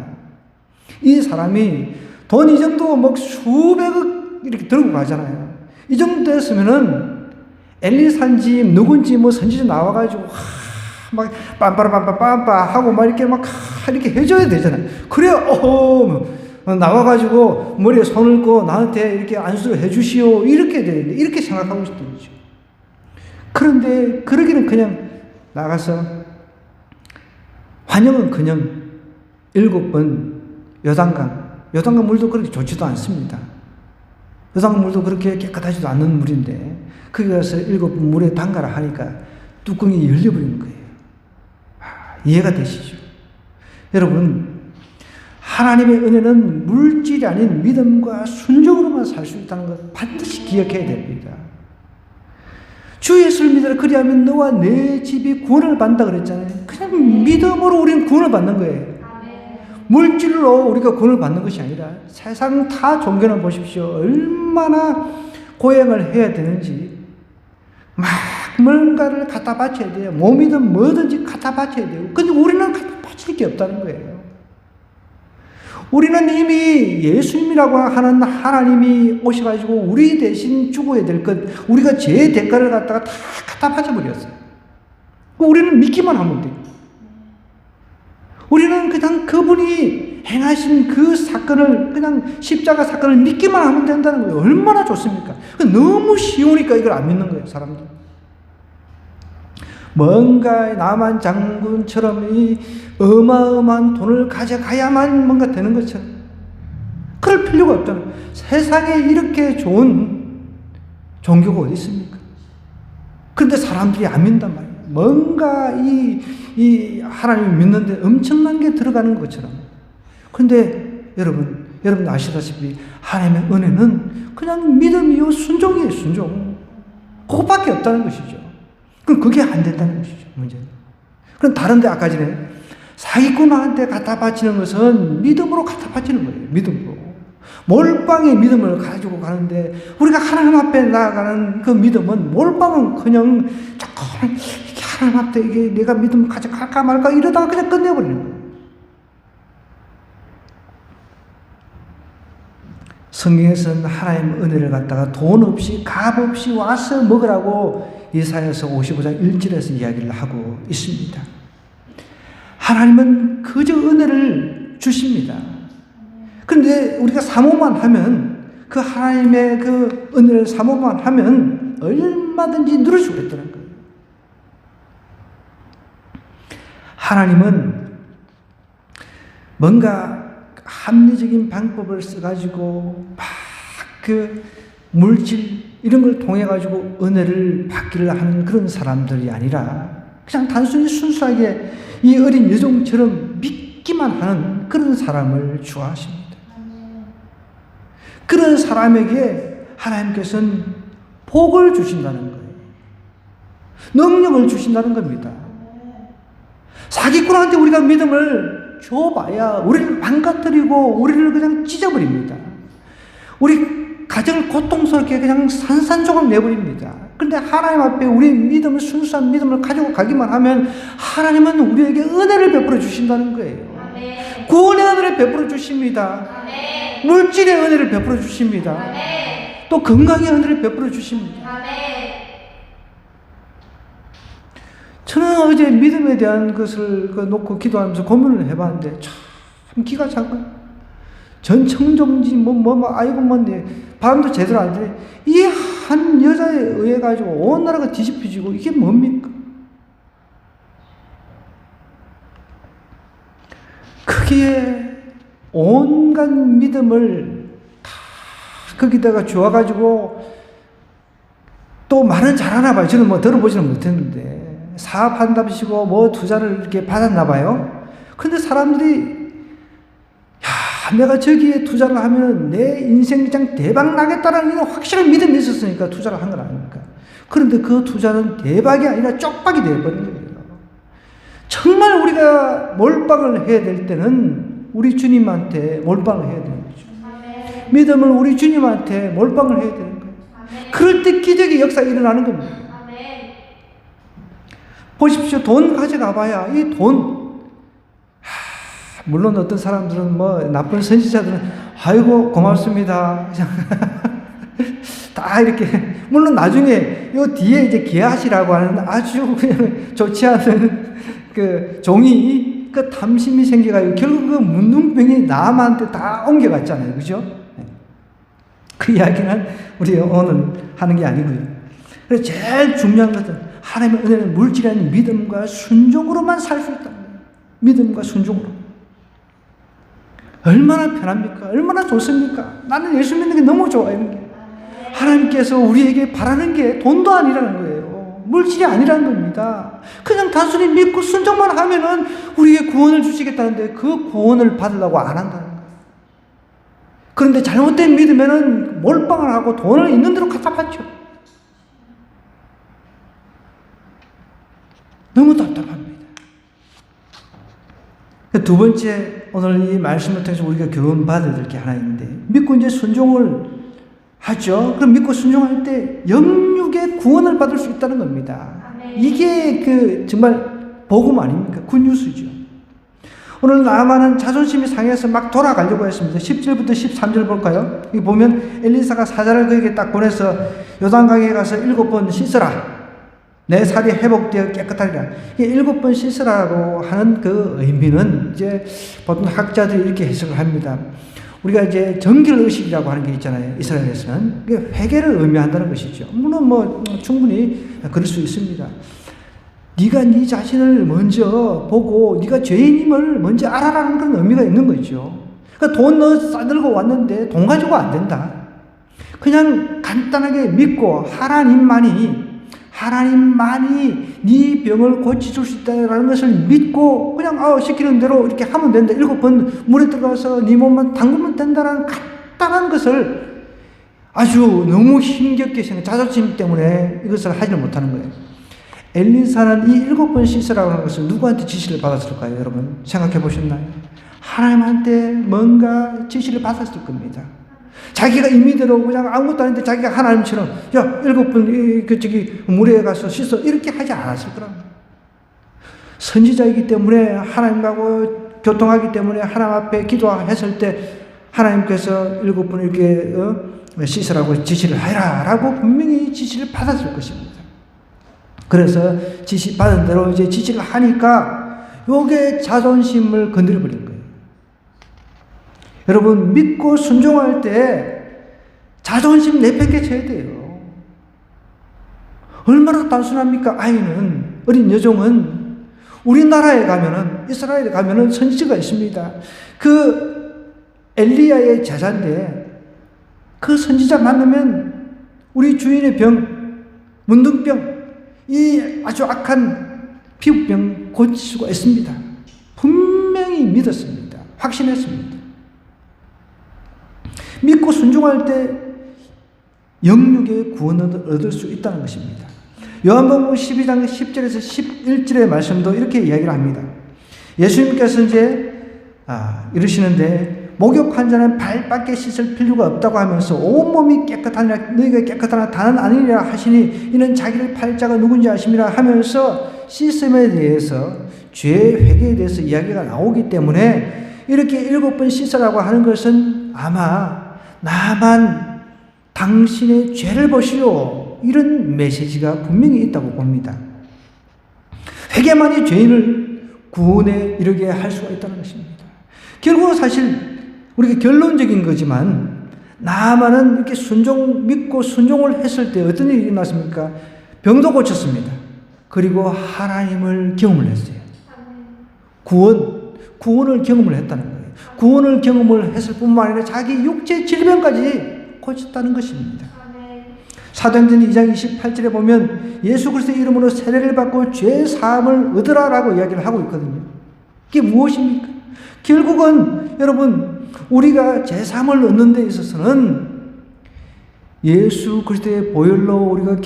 이 사람이 돈 이 정도 수백억 이렇게 들고 가잖아요. 이 정도 됐으면은 엘리산지 누군지 선지자 나와가지고 막 빰빠라빰빠빰빠 하고 막 이렇게 해줘야 되잖아요. 그래야 나와가지고 머리에 손을 얹고 나한테 이렇게 안수를 해주시오 이렇게 되는데, 이렇게 생각하고 있었던 거죠. 그런데 그러기는 그냥 나가서 환영은 그냥 7번 요단강 물도 그렇게 좋지도 않습니다. 요단강 물도 그렇게 깨끗하지도 않는 물인데 거기 가서 7번 물에 담가라 하니까 뚜껑이 열려버리는 거예요. 이해가 되시죠? 여러분, 하나님의 은혜는 물질이 아닌 믿음과 순종으로만 살 수 있다는 것 반드시 기억해야 됩니다. 주 예수를 믿으라 그리하면 너와 내 집이 구원을 받는다 그랬잖아요. 그냥 믿음으로 우리는 구원을 받는 거예요. 물질로 우리가 구원을 받는 것이 아니라 세상 타 종교는 보십시오. 얼마나 고행을 해야 되는지 막 뭔가를 갖다 바쳐야 돼요. 몸이든 뭐든지 갖다 바쳐야 돼요. 근데 우리는 갖다 바칠 게 없다는 거예요. 우리는 이미 예수님이라고 하는 하나님이 오셔가지고 우리 대신 죽어야 될 것, 우리가 죄의 대가를 갖다가 다 갖다 바쳐버렸어요. 우리는 믿기만 하면 돼요. 우리는 그냥 그분이 행하신 그 사건을, 그냥 십자가 사건을 믿기만 하면 된다는 거예요. 얼마나 좋습니까? 너무 쉬우니까 이걸 안 믿는 거예요, 사람들. 뭔가 남한 장군처럼 이 어마어마한 돈을 가져가야만 뭔가 되는 것처럼 그럴 필요가 없잖아요. 세상에 이렇게 좋은 종교가 어디 있습니까? 그런데 사람들이 안 믿는단 말이에요. 뭔가 이 하나님을 믿는데 엄청난 게 들어가는 것처럼. 그런데 여러분 아시다시피 하나님의 은혜는 그냥 믿음이요 순종이에요. 순종. 그것밖에 없다는 것이죠. 그럼 그게 안 된다는 것이죠, 문제는. 그럼 다른데 아까 전에 사기꾼한테 갖다 바치는 것은 믿음으로 갖다 바치는 거예요. 믿음으로. 몰빵의 믿음을 가지고 가는데 우리가 하나님 앞에 나아가는 그 믿음은 몰빵은 그냥 조금 이렇게 하나님 앞에 이게 내가 믿음을 가져갈까 말까 이러다가 그냥 끝내버리는 거예요. 성경에서는 하나님 은혜를 갖다가 돈 없이 값 없이 와서 먹으라고 이사야서 55장 1절에서 이야기를 하고 있습니다. 하나님은 그저 은혜를 주십니다. 그런데 우리가 사모만 하면, 그 하나님의 그 은혜를 사모만 하면 얼마든지 누릴 수가 있다는 거예요. 하나님은 뭔가 합리적인 방법을 써가지고 막 그 물질 이런 걸 통해 가지고 은혜를 받기를 하는 그런 사람들이 아니라 그냥 단순히 순수하게 이 어린 여종처럼 믿기만 하는 그런 사람을 좋아하십니다. 그런 사람에게 하나님께서는 복을 주신다는 거예요. 능력을 주신다는 겁니다. 사기꾼한테 우리가 믿음을 줘봐야 우리를 망가뜨리고 우리를 그냥 찢어버립니다. 우리 가정을 고통스럽게 그냥 산산조각 내버립니다. 그런데 하나님 앞에 우리의 믿음을, 순수한 믿음을 가지고 가기만 하면 하나님은 우리에게 은혜를 베풀어 주신다는 거예요. 아멘. 구원의 은혜를 베풀어 주십니다. 아멘. 물질의 은혜를 베풀어 주십니다. 아멘. 또 건강의 은혜를 베풀어 주십니다. 아멘. 저는 어제 믿음에 대한 것을 놓고 기도하면서 고민을 해봤는데 참 기가 차고요. 전청정지 아이고 발음도 제대로 안 되네. 이 한 여자에 의해 가지고 온 나라가 뒤집혀지고 이게 뭡니까? 거기에 온갖 믿음을 다 거기다가 주어가지고 또 말은 잘하나 봐요. 저는 들어보지는 못했는데 사업한답시고 투자를 이렇게 받았나 봐요. 근데 사람들이 내가 저기에 투자를 하면 내 인생 그냥 대박 나겠다라는 확실한 믿음이 있었으니까 투자를 한 건 아닙니까? 그런데 그 투자는 대박이 아니라 쪽박이 되어버린 거예요. 정말 우리가 몰빵을 해야 될 때는 우리 주님한테 몰빵을 해야 되는 거죠. 아멘. 믿음을 우리 주님한테 몰빵을 해야 되는 거예요. 아멘. 그럴 때 기적의 역사가 일어나는 겁니다. 아멘. 보십시오. 돈 가져가 봐야 이 돈, 물론 어떤 사람들은 나쁜 선지자들은 아이고 고맙습니다 다 이렇게, 물론 나중에 요 뒤에 이제 기하시라고 하는 아주 그냥 좋지 않은 그 종이 그 탐심이 생겨가지고 결국 그 문둥병이 남한테 다 옮겨갔잖아요. 그죠? 그 이야기는 우리 오늘 하는 게 아니고요. 그래서 제일 중요한 것은 하나님의 은혜는 물질이 아닌 믿음과 순종으로만 살 수 있다. 믿음과 순종으로. 얼마나 편합니까? 얼마나 좋습니까? 나는 예수 믿는 게 너무 좋아요. 하나님께서 우리에게 바라는 게 돈도 아니라는 거예요. 물질이 아니라는 겁니다. 그냥 단순히 믿고 순종만 하면은 우리에게 구원을 주시겠다는데 그 구원을 받으려고 안 한다는 거예요. 그런데 잘못된 믿음에는 몰빵을 하고 돈을 있는 대로 갖다 받죠. 너무 답답합니다. 두 번째, 오늘 이 말씀을 통해서 우리가 교훈받아야 될 게 하나 있는데, 믿고 이제 순종을 하죠. 그럼 믿고 순종할 때 영육의 구원을 받을 수 있다는 겁니다. 이게 정말 복음 아닙니까? 굿뉴스죠. 오늘 나아만은 자존심이 상해서 막 돌아가려고 했습니다. 10절부터 13절 볼까요? 여기 보면 엘리사가 사자를 그에게 딱 보내서 요단강에 가서 7번 씻어라. 내 살이 회복되어 깨끗하리라. 7번 씻으라고 하는 그 의미는 이제 보통 학자들이 이렇게 해석을 합니다. 우리가 이제 정결의식이라고 하는 게 있잖아요. 이스라엘에서는. 회개를 의미한다는 것이죠. 물론 충분히 그럴 수 있습니다. 네가 네 자신을 먼저 보고 네가 죄인임을 먼저 알아라는 그런 의미가 있는 거죠. 그러니까 돈 너 싸들고 왔는데 돈 가지고 안 된다. 그냥 간단하게 믿고 하나님만이 네 병을 고쳐줄 수 있다는 것을 믿고 그냥 시키는 대로 이렇게 하면 된다. 7번 물에 들어가서 네 몸만 담그면 된다는 간단한 것을 아주 너무 힘겹게 자존심 때문에 이것을 하지를 못하는 거예요. 엘리사는 이 7번 씻으라고 하는 것을 누구한테 지시를 받았을까요? 여러분 생각해 보셨나요? 하나님한테 뭔가 지시를 받았을 겁니다. 자기가 임의대로 그냥 아무것도 아닌데 자기가 하나님처럼 7번 물에 가서 씻어 이렇게 하지 않았을 거랍니다. 선지자이기 때문에 하나님하고 교통하기 때문에 하나님 앞에 기도했을 때 하나님께서 7번 이렇게 씻으라고 지시를 하라 라고 분명히 지시를 받았을 것입니다. 그래서 지시 받은 대로 이제 지시를 하니까 요게 자존심을 건드려 버린 거예요. 여러분, 믿고 순종할 때 자존심 내팽개쳐야 돼요. 얼마나 단순합니까? 아이는, 어린 여종은 우리나라에 가면은, 이스라엘에 가면은 선지자가 있습니다. 그 엘리야의 제자인데 그 선지자 만나면 우리 주인의 병, 문둥병, 이 아주 악한 피부병 고칠 수가 있습니다. 분명히 믿었습니다. 확신했습니다. 믿고 순종할 때 영육의 구원을 얻을 수 있다는 것입니다. 요한복음 12장 10절에서 11절의 말씀도 이렇게 이야기를 합니다. 예수님께서 이제 이러시는데 목욕한 자는 발밖에 씻을 필요가 없다고 하면서 온몸이 깨끗하니라 너희가 깨끗하나 다는 아니니라 하시니 이는 자기를 팔 자가 누군지 아심이라 하면서 씻음에 대해서 죄의 회개에 대해서 이야기가 나오기 때문에 이렇게 7번 씻으라고 하는 것은 아마 나만 당신의 죄를 보시오 이런 메시지가 분명히 있다고 봅니다. 회개만이 죄인을 구원에 이르게 할 수가 있다는 것입니다. 결국은 사실 우리가 결론적인 거지만 나만은 이렇게 믿고 순종을 했을 때 어떤 일이 일어났습니까? 병도 고쳤습니다. 그리고 하나님을 경험을 했어요. 구원을 경험을 했다는 거예요. 구원을 경험을 했을 뿐만 아니라 자기 육체 질병까지 고쳤다는 것입니다. 사도행전 2장 28절에 보면 예수 그리스도의 이름으로 세례를 받고 죄 사함을 얻으라라고 이야기를 하고 있거든요. 그게 무엇입니까? 결국은 여러분 우리가 죄 사함을 얻는 데 있어서는 예수 그리스도의 보혈로 우리가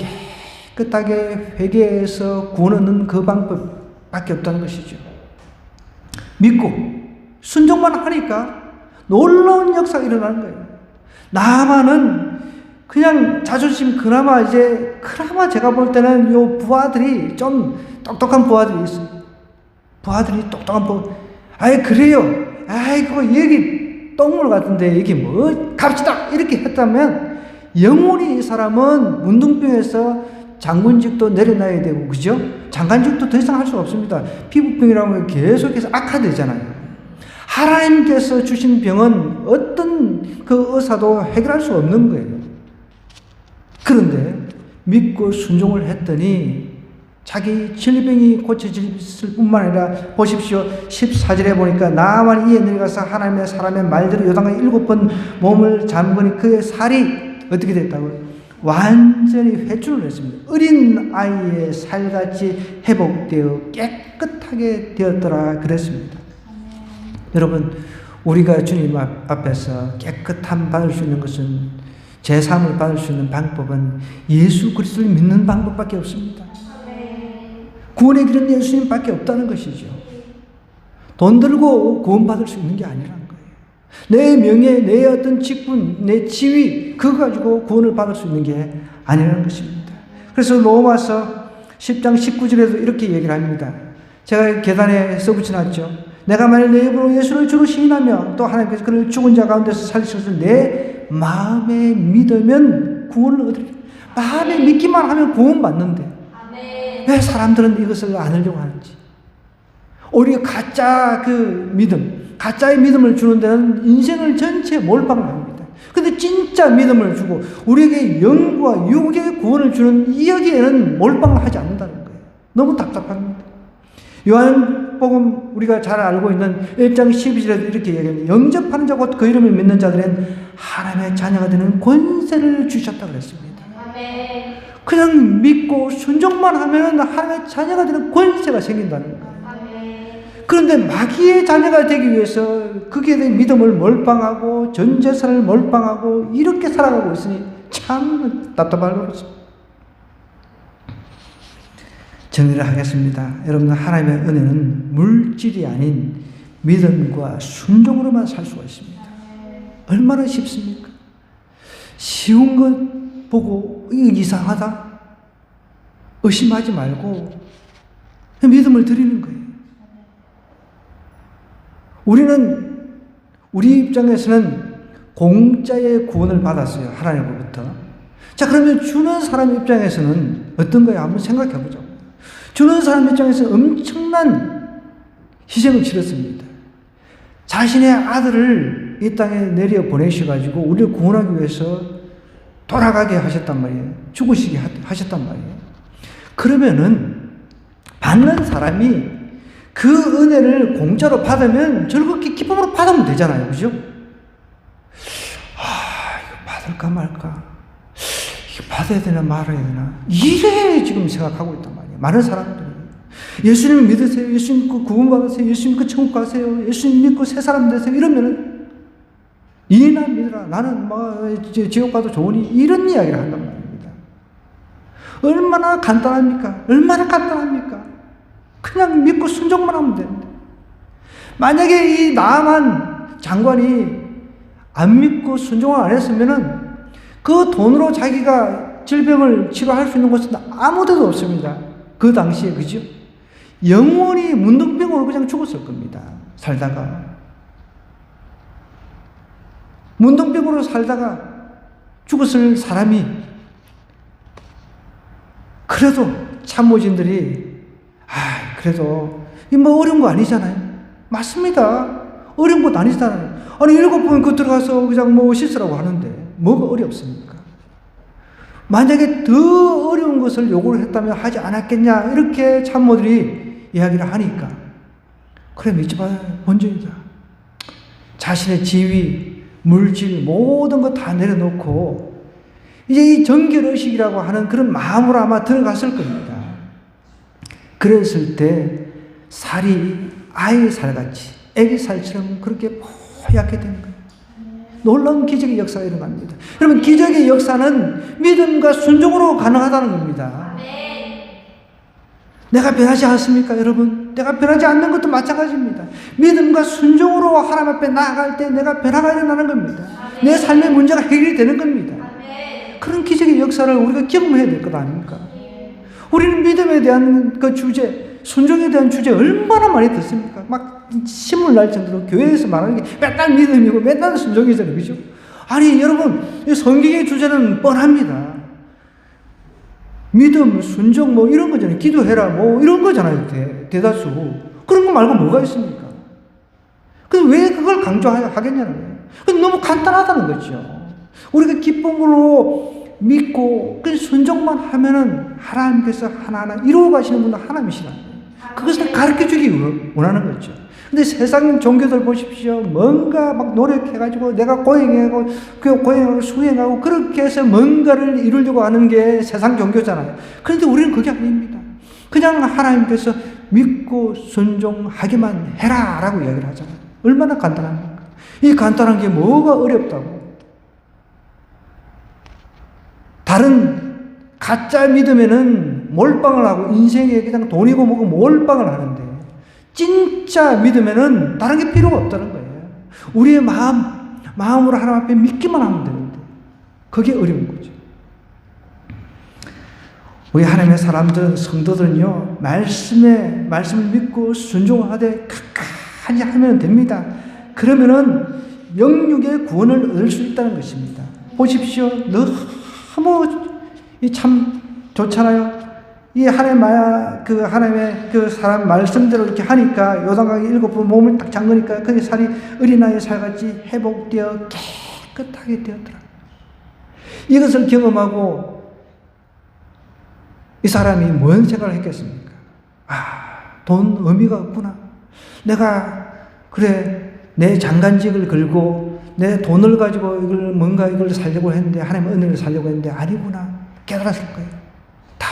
깨끗하게 회개해서 구원 얻는 그 방법밖에 없다는 것이죠. 믿고 순종만 하니까 놀라운 역사가 일어나는 거예요. 나만은 그냥 자존심 그나마 제가 볼 때는 요 부하들이 좀 똑똑한 부하들이 있어요. 부하들이 똑똑한 아이 그래요. 아이고 여기 똥물 같은데 여기 뭐 갑시다 이렇게 했다면 영원히 이 사람은 문둥병에서 장군직도 내려놔야 되고 그죠? 장관직도 더 이상 할 수가 없습니다. 피부병이라는 게 계속해서 악화되잖아요. 하나님께서 주신 병은 어떤 그 의사도 해결할 수 없는 거예요. 그런데 믿고 순종을 했더니 자기 질병이 고쳐질 뿐만 아니라 보십시오. 14절에 보니까 나만 이에 내려가서 하나님의 사람의 말대로 요단강에 7번 몸을 잠그니 그의 살이 어떻게 됐다고요? 완전히 회춘을 했습니다. 어린 아이의 살같이 회복되어 깨끗하게 되었더라 그랬습니다. 여러분 우리가 주님 앞에서 깨끗함 받을 수 있는 것은 제사함을 받을 수 있는 방법은 예수 그리스도를 믿는 방법밖에 없습니다. 구원의 길은 예수님밖에 없다는 것이죠. 돈 들고 구원받을 수 있는 게 아니라는 거예요. 내 명예, 내 어떤 직분, 내 지위 그거 가지고 구원을 받을 수 있는 게 아니라는 것입니다. 그래서 로마서 10장 19절에도 이렇게 얘기를 합니다. 제가 계단에 써붙여놨죠. 내가 만일 내 입으로 예수를 주로 시인하며 또 하나님께서 그를 죽은 자 가운데서 살리셔서 내 마음에 믿으면 구원을 얻으리라. 마음에 믿기만 하면 구원받는데 왜 사람들은 이것을 안 하려고 하는지. 오히려 가짜 가짜의 믿음을 주는 데는 인생을 전체 몰빵을 합니다. 근데 진짜 믿음을 주고 우리에게 영과 육의 구원을 주는 여기에는 몰빵을 하지 않는다는 거예요. 너무 답답합니다. 요한복음 우리가 잘 알고 있는 1장 12절에도 이렇게 얘기합니다. 영접하는 자 곧 그 이름을 믿는 자들은 하나님의 자녀가 되는 권세를 주셨다고 그랬습니다. 그냥 믿고 순종만 하면 하나님의 자녀가 되는 권세가 생긴다는 거예요. 그런데 마귀의 자녀가 되기 위해서 그게 내 믿음을 몰빵하고 전 재산을 몰빵하고 이렇게 살아가고 있으니 참 답답할 노릇입니다. 정리를 하겠습니다. 여러분 하나님의 은혜는 물질이 아닌 믿음과 순종으로만 살 수가 있습니다. 얼마나 쉽습니까? 쉬운 것 보고 이거 이상하다 의심하지 말고 믿음을 드리는 거예요. 우리 입장에서는 공짜의 구원을 받았어요. 하나님으로부터. 자, 그러면 주는 사람 입장에서는 어떤가요? 한번 생각해 보죠. 주는 사람 입장에서는 엄청난 희생을 치렀습니다. 자신의 아들을 이 땅에 내려 보내셔가지고 우리를 구원하기 위해서 돌아가게 하셨단 말이에요. 죽으시게 하셨단 말이에요. 그러면은 받는 사람이 그 은혜를 공짜로 받으면 즐겁게 기쁨으로 받으면 되잖아요. 그죠? 이거 받을까 말까? 이거 받아야 되나 말아야 되나? 이래 지금 생각하고 있단 말이에요. 많은 사람들이. 예수님 믿으세요. 예수님 믿고 구원받으세요. 예수님 믿고 천국 가세요. 예수님 믿고 새 사람 되세요. 이러면은 이나 믿으라. 나는 지옥 가도 좋으니 이런 이야기를 한단 말입니다. 얼마나 간단합니까? 얼마나 간단합니까? 그냥 믿고 순종만 하면 되는데. 만약에 이 나아만 장관이 안 믿고 순종을 안 했으면은 그 돈으로 자기가 질병을 치료할 수 있는 곳은 아무 데도 없습니다. 그 당시에, 그죠? 영원히 문둥병으로 그냥 죽었을 겁니다. 살다가. 문둥병으로 살다가 죽었을 사람이 그래도 참모진들이 그래도 이 뭐 어려운 거 아니잖아요. 맞습니다. 어려운 것도 아니잖아요. 아니 7번 그 들어가서 그냥 뭐 씻으라고 하는데 뭐가 어렵습니까? 만약에 더 어려운 것을 요구를 했다면 하지 않았겠냐 이렇게 참모들이 이야기를 하니까 그래 믿지 마요. 본전이다. 자신의 지위, 물질 모든 거 다 내려놓고 이제 이 정결의식이라고 하는 그런 마음으로 아마 들어갔을 겁니다. 그랬을 때 살이 아이 살같이 애기 살처럼 그렇게 뽀얗게 된 거예요. 놀라운 기적의 역사가 일어납니다. 여러분 기적의 역사는 믿음과 순종으로 가능하다는 겁니다. 내가 변하지 않습니까 여러분? 내가 변하지 않는 것도 마찬가지입니다. 믿음과 순종으로 하나님 앞에 나아갈 때 내가 변화가 일어나는 겁니다. 내 삶의 문제가 해결이 되는 겁니다. 그런 기적의 역사를 우리가 경험해야 될 것 아닙니까? 우리는 믿음에 대한 그 주제, 순종에 대한 주제 얼마나 많이 듣습니까? 막 신물 날 정도로 교회에서 말하는 게 맨날 믿음이고 맨날 순종이잖아요. 그죠? 아니 여러분 성경의 주제는 뻔합니다. 믿음, 순종 뭐 이런 거잖아요. 기도해라 뭐 이런 거잖아요. 대다수. 그런 거 말고 뭐가 있습니까? 근데 왜 그걸 강조하겠냐는 거예요. 근데 너무 간단하다는 거죠. 우리가 기쁨으로 믿고 그 순종만 하면은 하나님께서 하나하나 이루어 가시는 분은 하나님이시라. 그것을 가르쳐 주기 원하는 거죠. 근데 세상 종교들 보십시오. 뭔가 막 노력해가지고 내가 고행하고 수행하고 그렇게 해서 뭔가를 이루려고 하는 게 세상 종교잖아요. 그런데 우리는 그게 아닙니다. 그냥 하나님께서 믿고 순종하기만 해라 라고 이야기를 하잖아요. 얼마나 간단합니까? 이 간단한 게 뭐가 어렵다고. 다른 가짜 믿음에는 몰빵을 하고 인생에 그냥 돈이고 뭐고 몰빵을 하는데 진짜 믿음에는 다른 게 필요가 없다는 거예요. 우리의 마음으로 하나님 앞에 믿기만 하면 되는데 그게 어려운 거죠. 우리 하나님의 사람들, 성도들은요, 말씀을 믿고 순종하되 끝까지 하면 됩니다. 그러면은 영육의 구원을 얻을 수 있다는 것입니다. 보십시오. 너무 참 좋잖아요. 이 하나님의 그 사람 말씀대로 이렇게 하니까 요단강에 7번 몸을 딱 잠그니까 그 살이 어린아이의 살같이 회복되어 깨끗하게 되었더라. 이것을 경험하고 이 사람이 뭔 생각을 했겠습니까? 돈 의미가 없구나. 내가 내 장간직을 걸고 내 돈을 가지고 이걸 살려고 했는데 하나님의 은혜를 살려고 했는데 아니구나 깨달았을 거예요. 다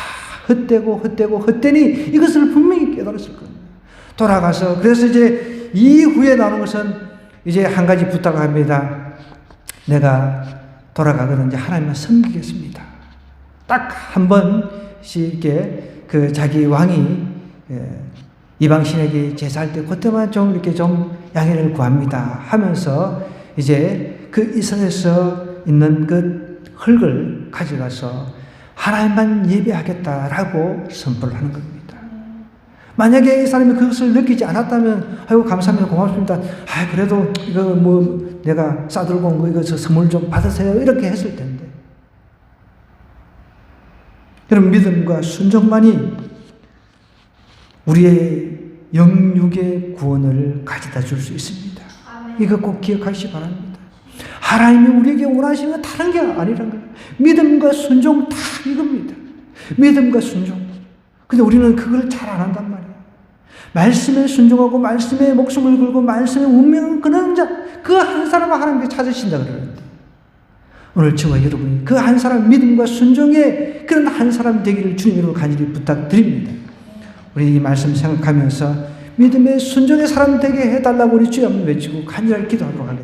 헛되니 이것을 분명히 깨달았을 겁니다. 돌아가서 그래서 이제 이후에 나오는 것은 이제 한 가지 부탁합니다. 내가 돌아가거든 이제 하나님을 섬기겠습니다. 딱 한 번씩 이렇게 그 자기 왕이 이방신에게 제사할 때 그때만 좀 이렇게 좀 양해를 구합니다 하면서 이제 그 이스라엘에서 있는 그 흙을 가져가서 하나님만 예배하겠다라고 선포를 하는 겁니다. 만약에 이 사람이 그것을 느끼지 않았다면, 아이고, 감사합니다. 고맙습니다. 그래도 이거 뭐 내가 싸들고 온 거 이거 저 선물 좀 받으세요. 이렇게 했을 텐데. 여러분, 믿음과 순종만이 우리의 영육의 구원을 가져다 줄 수 있습니다. 이거 꼭 기억하시기 바랍니다. 하나님이 우리에게 원하시는 건 다른 게 아니란 거예요. 믿음과 순종 다 이겁니다. 믿음과 순종. 근데 우리는 그걸 잘 안 한단 말이에요. 말씀에 순종하고 말씀에 목숨을 걸고 말씀에 운명을 끊는 자, 그 한 사람을 하나님께 찾으신다 그러는데, 오늘 저와 여러분이 그 한 사람 믿음과 순종의 그런 한 사람 되기를 주님으로 간절히 부탁드립니다. 우리 이 말씀 생각하면서 믿음의 순종의 사람 되게 해달라고 우리 주여 한번 외치고 간절히 기도하도록 하겠습니다.